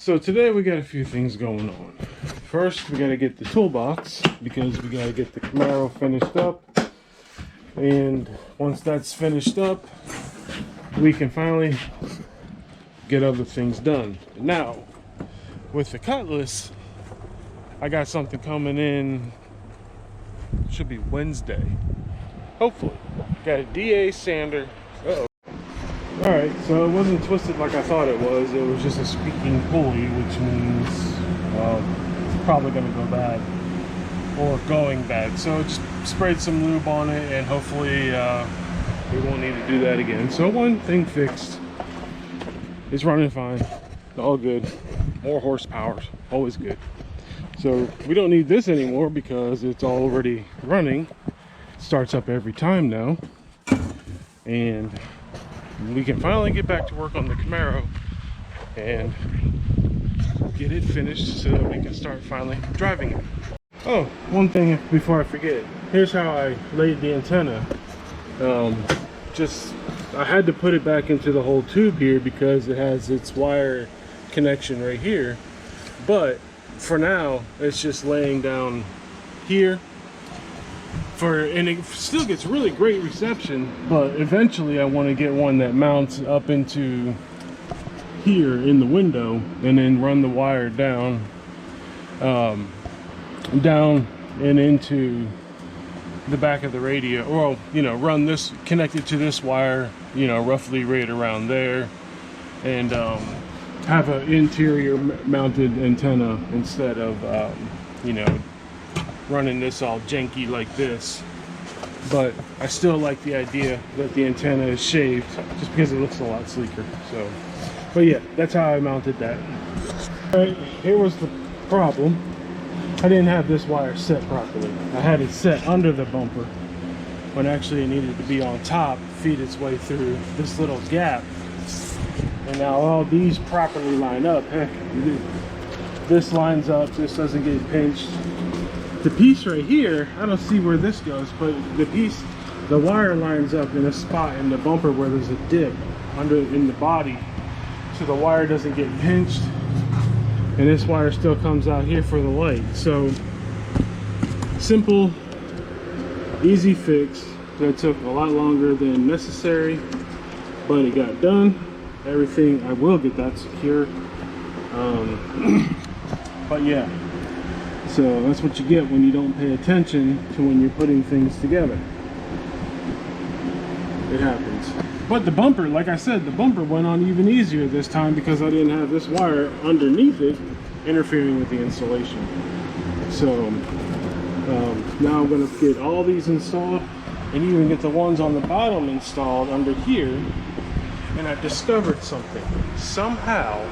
So today we got a few things going on. First, we got to get the toolbox because we got to get the Camaro finished up. And once that's finished up, we can finally get other things done. Now, with the Cutlass, I got something coming in, should be Wednesday. Hopefully. Got a DA sander. Uh-oh. Alright, so it wasn't twisted like I thought it was. It was just a squeaking pulley, which means, well, it's probably going to go bad. Or going bad. So just sprayed some lube on it, and hopefully we won't need to do that again. So one thing fixed. It's running fine. All good. More horsepower. Always good. So we don't need this anymore because it's already running. It starts up every time now. And we can finally get back to work on the Camaro and get it finished so that we can start finally driving it. Oh, one thing before I forget. Here's how I laid the antenna. I had to put it back into the whole tube here because it has its wire connection right here. But for now, it's just laying down here. And it still gets really great reception, but eventually I want to get one that mounts up into here in the window and then run the wire down and into the back of the radio, or run this connected to this wire, roughly right around there, and have an interior mounted antenna instead of running this all janky like this. But I still like the idea that the antenna is shaved just because it looks a lot sleeker. So, but yeah, that's how I mounted that. All right, here was the problem. I didn't have this wire set properly. I had it set under the bumper when actually it needed to be on top, feed its way through this little gap. And now all these properly line up. Heck, this lines up, this doesn't get pinched. The piece right here, I don't see where this goes, but the wire lines up in a spot in the bumper where there's a dip in the body, so the wire doesn't get pinched, and this wire still comes out here for the light. So simple, easy fix that took a lot longer than necessary, but it got done. Everything, I will get that secure. But yeah. So that's what you get when you don't pay attention to when you're putting things together. It happens. But the bumper, like I said, the bumper went on even easier this time because I didn't have this wire underneath it interfering with the installation. So now I'm going to get all these installed and even get the ones on the bottom installed under here. And I discovered something. Somehow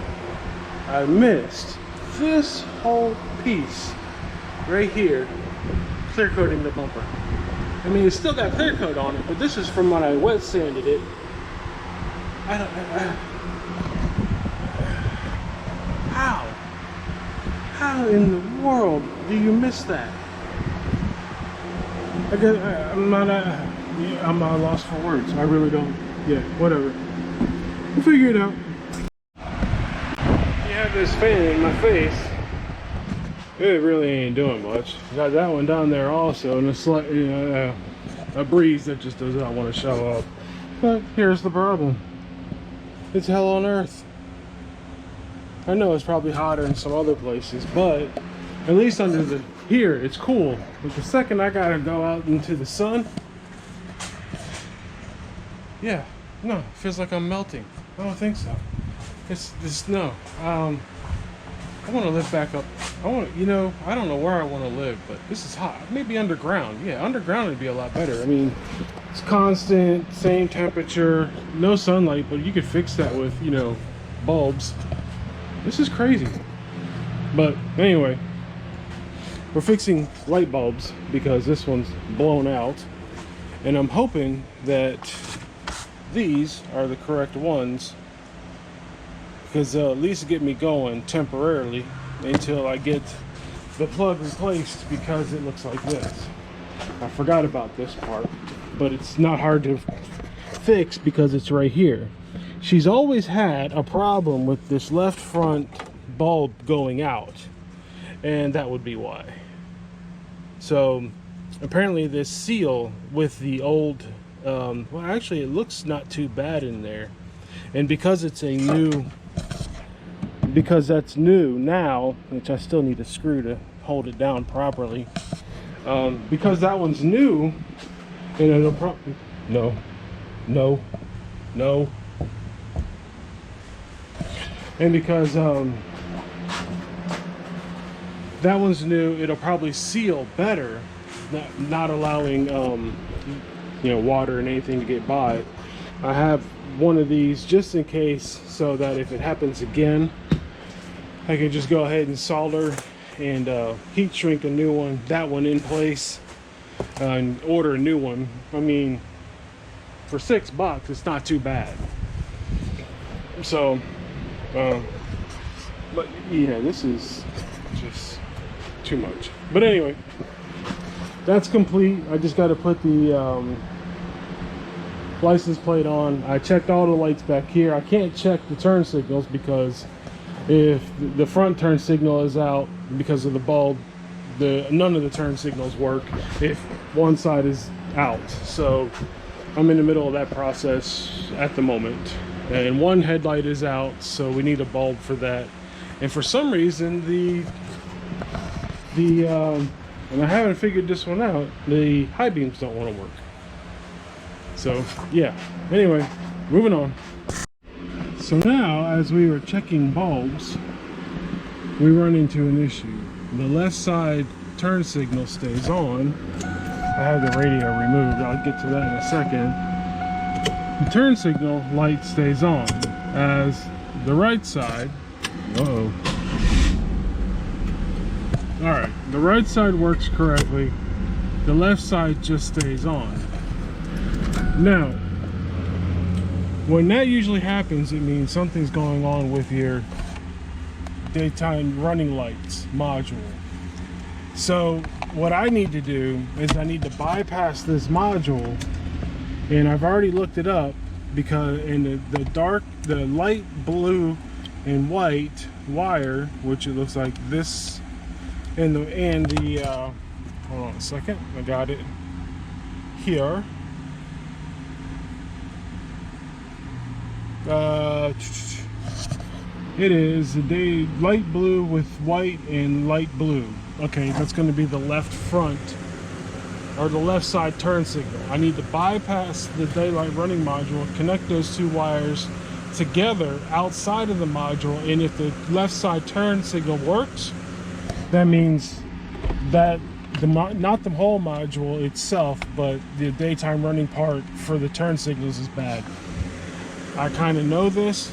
I missed this whole piece right here, clear coating the bumper. I mean, it's still got clear coat on it, but this is from when I wet sanded it. How in the world do you miss that? I'm not lost for words. I really don't. Yeah, whatever. We'll figure it out. You have this fan in my face. It really ain't doing much. Got that one down there also, and a breeze that just does not want to show up. But here's the problem. It's hell on earth. I know it's probably hotter in some other places, but at least under here it's cool. But the second I gotta go out into the sun, yeah, no, it feels like I'm melting. I don't think so. No. I want to live back up. I don't know where I want to live, but this is hot. Maybe underground. Yeah, underground would be a lot better. I mean, it's constant, same temperature, no sunlight, but you could fix that with, bulbs. This is crazy. But anyway, we're fixing light bulbs because this one's blown out. And I'm hoping that these are the correct ones, because they'll at least get me going temporarily until I get the plug replaced, because it looks like this. I forgot about this part, but it's not hard to fix because it's right here. She's always had a problem with this left front bulb going out, and that would be why. So apparently this seal with the old, well, actually it looks not too bad in there, and because it's a new, because that's new now, which I still need a screw to hold it down properly, because that one's new, and it'll probably, no, and because that one's new, it'll probably seal better, not allowing you know, water and anything to get by. I have one of these just in case, so that if it happens again, I can just go ahead and solder and heat shrink a new one, that one in place, and order a new one. I mean, for $6 it's not too bad. So but yeah, this is just too much. But anyway, that's complete. I just got to put the license plate on. I checked all the lights back here. I can't check the turn signals because if the front turn signal is out because of the bulb, none of the turn signals work if one side is out. So I'm in the middle of that process at the moment, and one headlight is out, so we need a bulb for that. And for some reason and I haven't figured this one out, the high beams don't want to work. So yeah, anyway, moving on. So now, as we were checking bulbs, we run into an issue. The left side turn signal stays on. I have the radio removed, I'll get to that in a second. The turn signal light stays on, as the right side, alright, the right side works correctly, the left side just stays on. Now, when that usually happens, it means something's going on with your daytime running lights module. So what I need to do is I need to bypass this module, and I've already looked it up, because in the light blue and white wire, which it looks like this, and the hold on a second, I got it here. It is the light blue with white and light blue. Okay, that's going to be the left front, or the left side turn signal. I need to bypass the daylight running module, connect those two wires together outside of the module, and if the left side turn signal works, that means that not the whole module itself, but the daytime running part for the turn signals is bad. I kind of know this,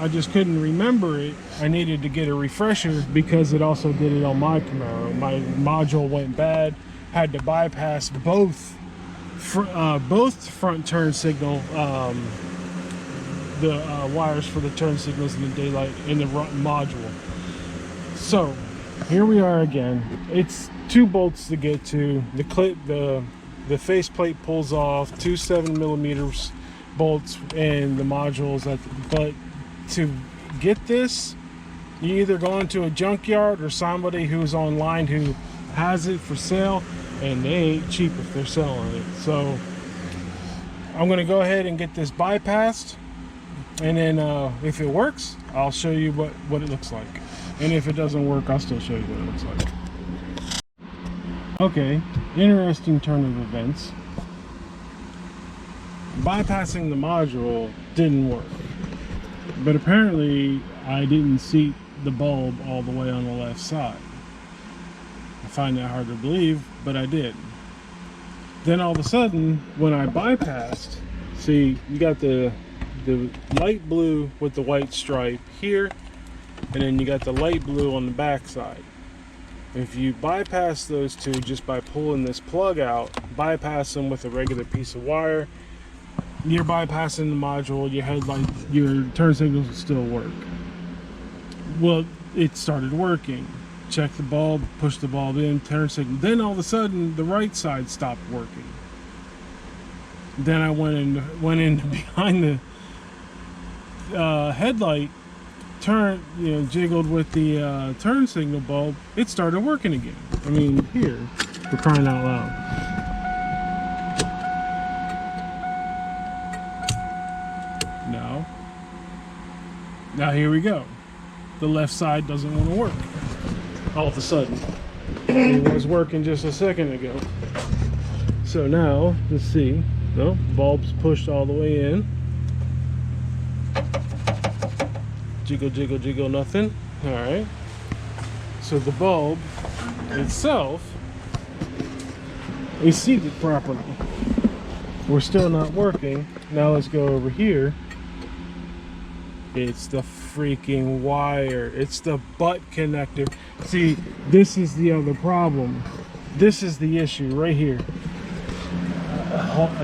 I just couldn't remember it. I needed to get a refresher because it also did it on my Camaro. My module went bad, had to bypass both front turn signal, the wires for the turn signals and the daylight in the module. So here we are again. It's 2 bolts to get to. The clip, the faceplate pulls off, 2 7mm bolts and the modules. But to get this, you either go into a junkyard or somebody who's online who has it for sale, and they ain't cheap if they're selling it. So I'm gonna go ahead and get this bypassed, and then if it works, I'll show you what it looks like, and if it doesn't work, I'll still show you what it looks like. Okay, interesting turn of events. Bypassing the module didn't work, but apparently I didn't seat the bulb all the way on the left side. I find that hard to believe, but I did. Then all of a sudden, when I bypassed, see, you got the light blue with the white stripe here, and then you got the light blue on the back side. If you bypass those two just by pulling this plug out, bypass them with a regular piece of wire, you're bypassing the module, your headlight, your turn signals will still work. Well, it started working. Check the bulb, push the bulb in, turn signal. Then all of a sudden, the right side stopped working. Then I went in behind the headlight, jiggled with the turn signal bulb, it started working again. I mean, here, for crying out loud. Now here we go. The left side doesn't want to work. All of a sudden. It was working just a second ago. So now, let's see. No, bulb's pushed all the way in. Jiggle, jiggle, jiggle, nothing. Alright. So the bulb itself is seated properly. We're still not working. Now let's go over here. It's the freaking wire. It's the butt connector. See, this is the other problem. This is the issue right here.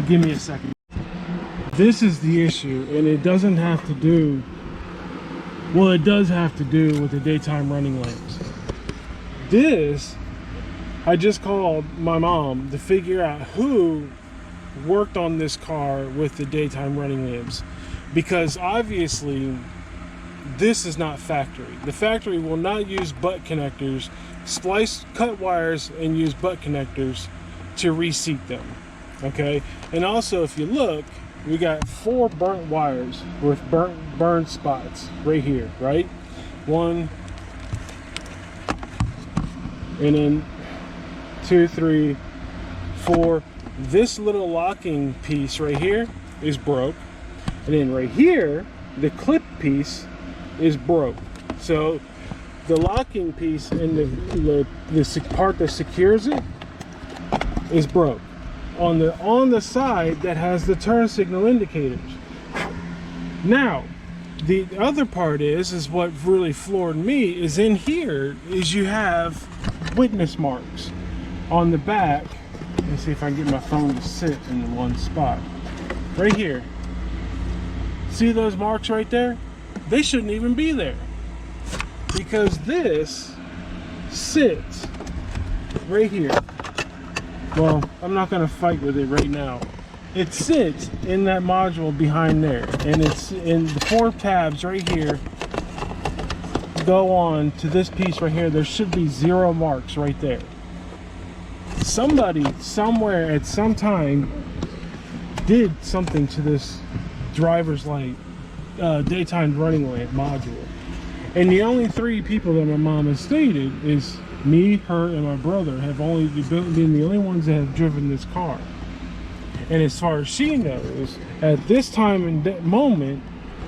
Give me a second. This is the issue, and it doesn't have to do, well, it does have to do with the daytime running lamps. This, I just called my mom to figure out who worked on this car with the daytime running lamps. Because obviously, this is not factory. The factory will not use butt connectors, cut wires, and use butt connectors to reseat them. Okay? And also, if you look, we got 4 burnt wires with burn spots right here, right? 1, and then 2, 3, 4. This little locking piece right here is broke. And then right here, the clip piece is broke. So the locking piece and the part that secures it is broke. On the side that has the turn signal indicators. Now, the other part is what really floored me is in here is you have witness marks on the back. Let me see if I can get my phone to sit in one spot. Right here. See those marks right there? They shouldn't even be there. Because this sits right here. Well, I'm not going to fight with it right now. It sits in that module behind there. And it's in the 4 tabs right here. Go on to this piece right here. There should be 0 marks right there. Somebody, somewhere, at some time, did something to this driver's light daytime running lamp module, and the only 3 people that my mom has stated is me, her, and my brother have only been the only ones that have driven this car. And as far as she knows, at this time and that moment,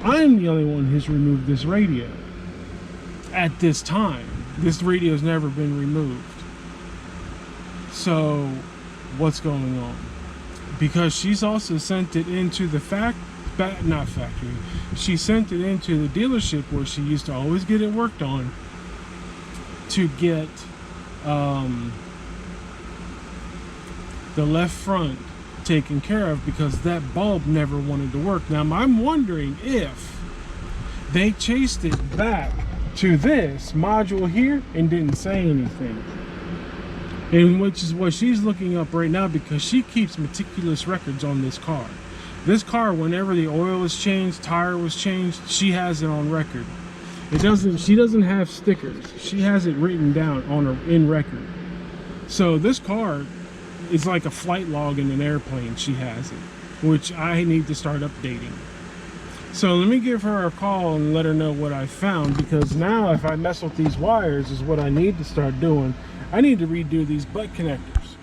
I'm the only one who's removed this radio. At this time, this radio has never been removed. So what's going on? Because she's also sent it into the not factory. She sent it into the dealership where she used to always get it worked on to get the left front taken care of because that bulb never wanted to work. Now I'm wondering if they chased it back to this module here and didn't say anything. And which is what she's looking up right now because she keeps meticulous records on this car. This car, whenever the oil was changed, tire was changed, she has it on record. She doesn't have stickers. She has it written down on her in record. So this car is like a flight log in an airplane. She has it, which I need to start updating. So let me give her a call and let her know what I found, because now if I mess with these wires is what I need to start doing. I need to redo these butt connectors.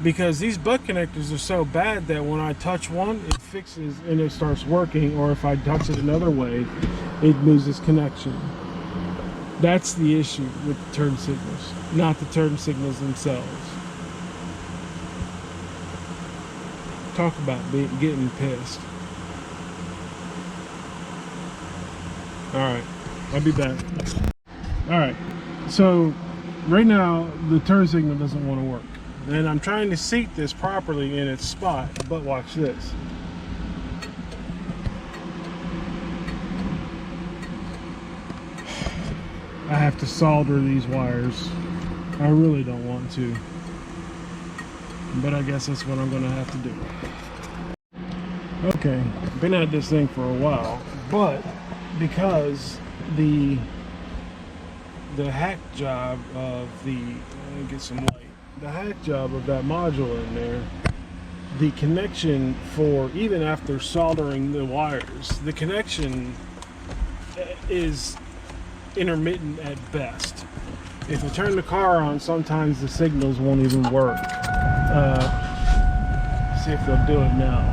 Because these butt connectors are so bad that when I touch one, it fixes and it starts working, or if I touch it another way, it loses connection. That's the issue with the turn signals, not the turn signals themselves. Talk about getting pissed. Alright, I'll be back. Alright, so right now the turn signal doesn't want to work. And I'm trying to seat this properly in its spot, but watch this. I have to solder these wires. I really don't want to, but I guess that's what I'm gonna have to do. Okay, been at this thing for a while, but because the hack job of the, let me get some light. The hack job of that module in there, the connection for, even after soldering the wires, the connection is intermittent at best. If I turn the car on, sometimes the signals won't even work. See if they'll do it now.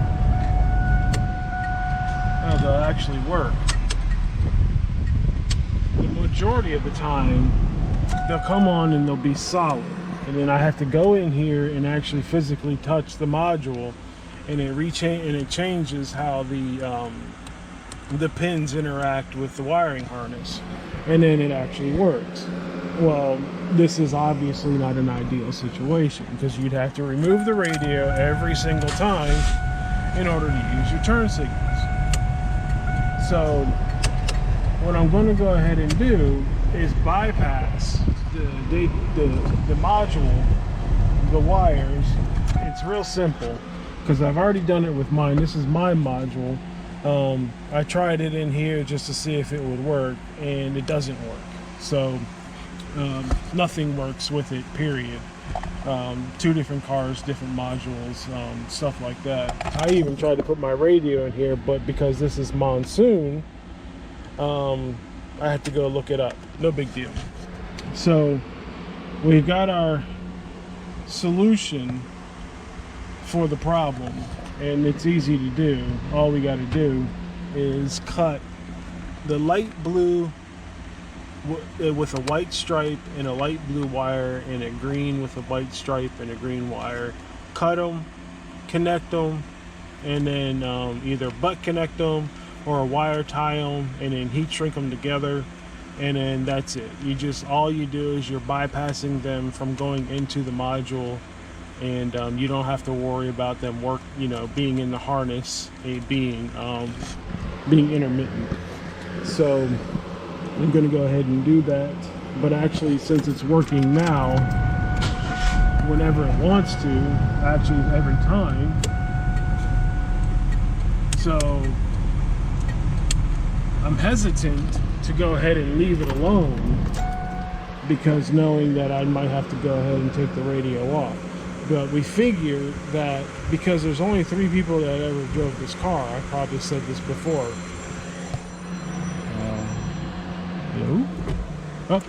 Oh, they'll actually work. The majority of the time, they'll come on and they'll be solid. And then I have to go in here and actually physically touch the module, and it changes how the pins interact with the wiring harness, and then it actually works. Well, this is obviously not an ideal situation because you'd have to remove the radio every single time in order to use your turn signals. So what I'm going to go ahead and do is bypass the module, the wires. It's real simple because I've already done it with mine. This is my module. I tried it in here just to see if it would work, and it doesn't work. So nothing works with it, period. Two different cars, different modules, stuff like that. I even tried to put my radio in here, but because this is monsoon, I had to go look it up. No big deal. So we've got our solution for the problem, and it's easy to do. All we got to do is cut the light blue with a white stripe and a light blue wire, and a green with a white stripe and a green wire. Cut them, connect them, and then either butt connect them or a wire tie them, and then heat shrink them together, and then that's it. All you do is you're bypassing them from going into the module, and you don't have to worry about them being in the harness, being intermittent. So I'm going to go ahead and do that, but actually, since it's working now, whenever it wants to, actually every time. So I'm hesitant to go ahead and leave it alone, because knowing that I might have to go ahead and take the radio off. But we figure that because there's only 3 people that ever drove this car, I probably said this before. Hello? Oh,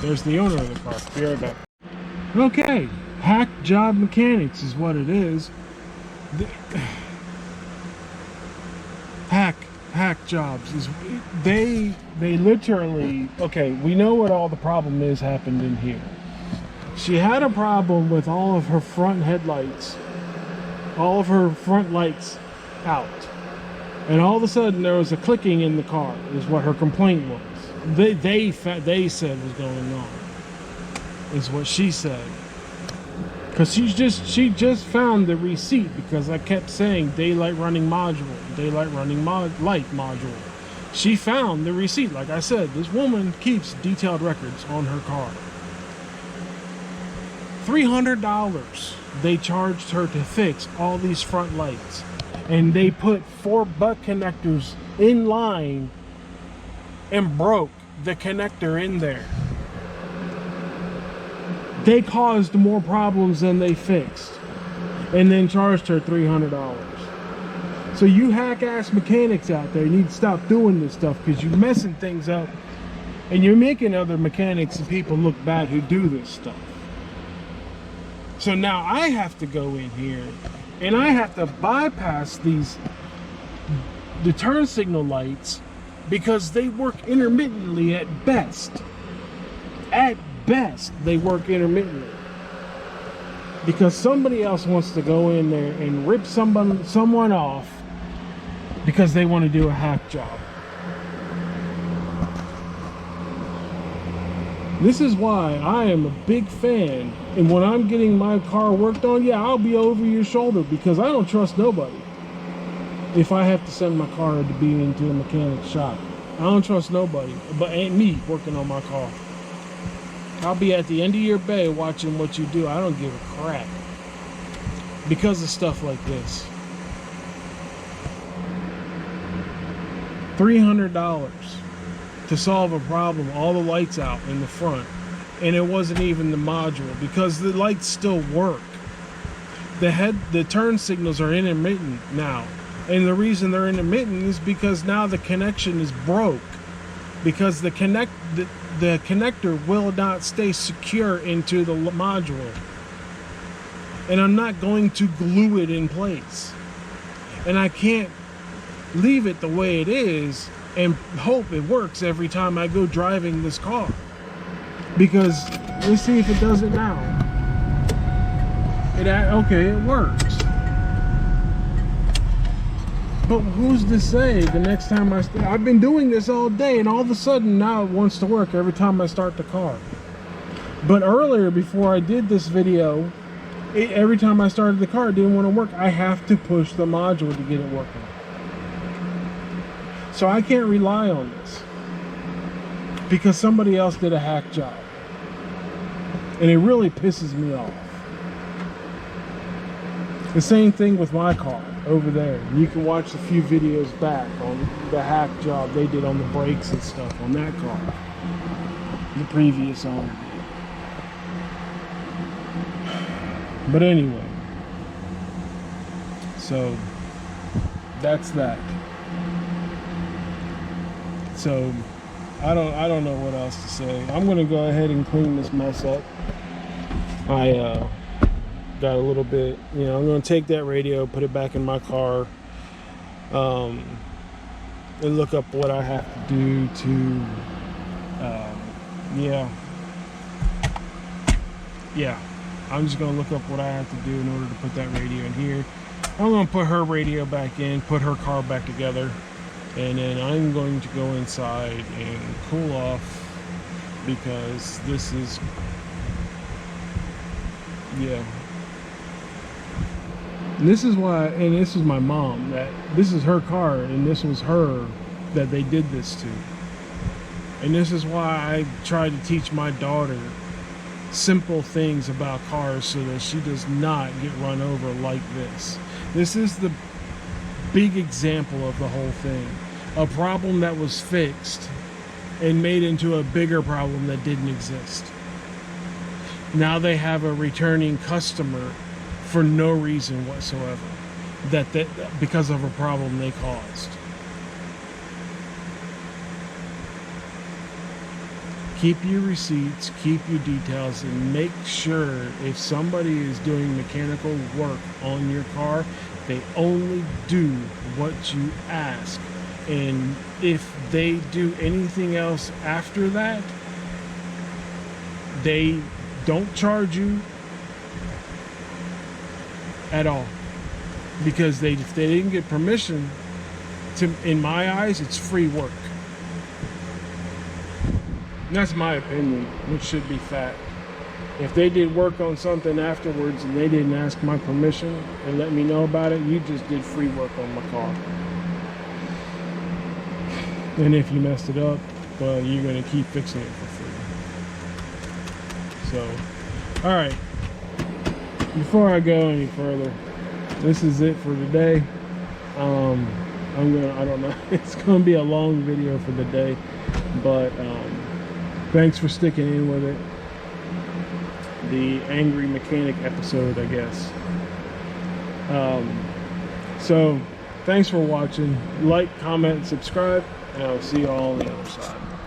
there's the owner of the car. Be right back. Okay, hack job mechanics is what it is. Hack jobs is they literally, okay, we know what all the problem is happened in here. She had a problem with all of her front headlights, all of her front lights out, and all of a sudden there was a clicking in the car is what her complaint was. They said was going on is what she said, because she just found the receipt, because I kept saying daylight running light module. She found the receipt. Like I said, this woman keeps detailed records on her car. $300 they charged her to fix all these front lights, and they put 4 butt connectors in line and broke the connector in there. They caused more problems than they fixed, and then charged her $300. So you hack-ass mechanics out there need to stop doing this stuff, because you're messing things up, and you're making other mechanics and people look bad who do this stuff. So now I have to go in here and I have to bypass the turn signal lights, because they work intermittently at best. At best, they work intermittently. Because somebody else wants to go in there and rip someone off because they want to do a hack job. This is why I am a big fan, and when I'm getting my car worked on, yeah, I'll be over your shoulder, because I don't trust nobody. If I have to send my car to be into a mechanic's shop, I don't trust nobody, but ain't me working on my car. I'll be at the end of your bay watching what you do. I don't give a crap, because of stuff like this. $300. to solve a problem, all the lights out in the front, and it wasn't even the module, because the lights still work. The turn signals are intermittent now, and the reason they're intermittent is because now the connection is broke, because the connector will not stay secure into the module, and I'm not going to glue it in place, and I can't leave it the way it is and hope it works every time I go driving this car, because let's see if it does it now. Okay, it works. But who's to say the next time I've been doing this all day, and all of a sudden now it wants to work every time I start the car. But earlier, before I did this video, every time I started the car, it didn't want to work. I have to push the module to get it working. So I can't rely on this, because somebody else did a hack job. And it really pisses me off. The same thing with my car over there. You can watch a few videos back on the hack job they did on the brakes and stuff on that car. The previous owner. But anyway. So that's that. So I don't know what else to say. I'm gonna go ahead and clean this mess up. I got a little bit, I'm gonna take that radio, put it back in my car, and look up what I have to do to I'm just gonna look up what I have to do in order to put that radio in here. I'm gonna put her radio back in, put her car back together, and then I'm going to go inside and cool off, because this is, and this is why, and this is my mom, that this is her car, and this was her that they did this to. And this is why I try to teach my daughter simple things about cars, so that she does not get run over like this. This is the big example of the whole thing. A problem that was fixed and made into a bigger problem that didn't exist. Now they have a returning customer for no reason whatsoever, that because of a problem they caused. Keep your receipts, keep your details, and make sure if somebody is doing mechanical work on your car, they only do what you ask. And if they do anything else after that, they don't charge you at all, because if they didn't get permission to, in my eyes, it's free work. And that's my opinion, which should be fact. If they did work on something afterwards and they didn't ask my permission and let me know about it, you just did free work on my car. And if you messed it up, well, you're going to keep fixing it for free. So, alright. Before I go any further, this is it for today. I don't know, it's going to be a long video for the day, but thanks for sticking in with it. The Angry Mechanic episode, I guess. So, thanks for watching. Like, comment, subscribe, and I'll see you all on the other side.